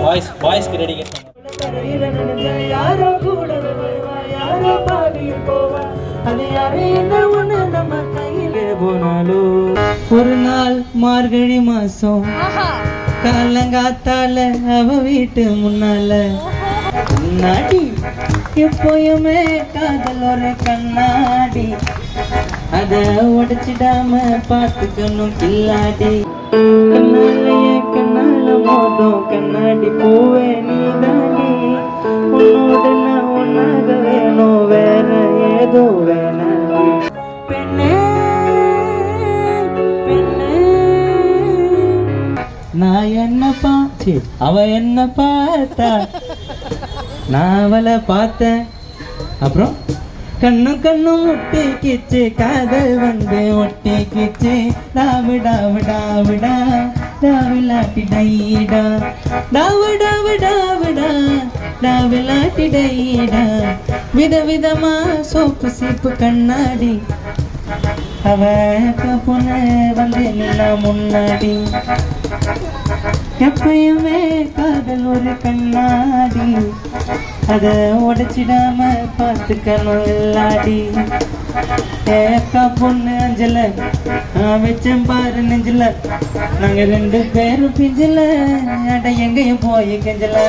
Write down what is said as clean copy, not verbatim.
பாய்ஸ்க்கு ready யாரோ கூட யாரோ பாதியில் போவா அது யாரு என்ன ஒண்ணு நம்ம கையிலே போனாலும் ஒரு நாள் மார்கழி மாசம் காலங்காத்தால அவ வீட்டு முன்னால கண்ணாடி எப்போயுமே காதல் ஒரு கண்ணாடி அத உடைச்சிடாம பார்த்துக்கணும் கில்லாடி கண்ணாலையே கண்ணால மோதும் கண்ணாடி பூவே நீதானே உன்னோட நான் ஒன்னாக வேணும் வேற ஏதோ வேணாம் பெண்ணே பெண்ணே நான் என்ன பார்த்து அவ என்ன பார்த்தா நான் அவளை பார்த்தேன் அப்புறம் கண்ணும் கண்ணும் ஒட்டிக்கிச்சு காதல் வந்து ஒட்டிக்கிச்சு டாவிடா விடா விடா டாவிலாட்டி டைடா டாவிடா விடா விடா டாவிலாட்டி டைடா விதவிதமா சோப்பு சீப்பு கண்ணாடி அவ பொண்ணு வந்து நின்னா முன்னாடி எப்பயுமே காதல் ஒரு கண்ணாடி அத உடைச்சிடாம பார்த்துக்கணும் இல்லாடி ஏக்கா பொண்ணு அஞ்சல வச்சேன் பாரு நெஞ்சல நாங்க 2 பேரும் பிஞ்சல அட எங்கேயும் போய் கெஞ்சல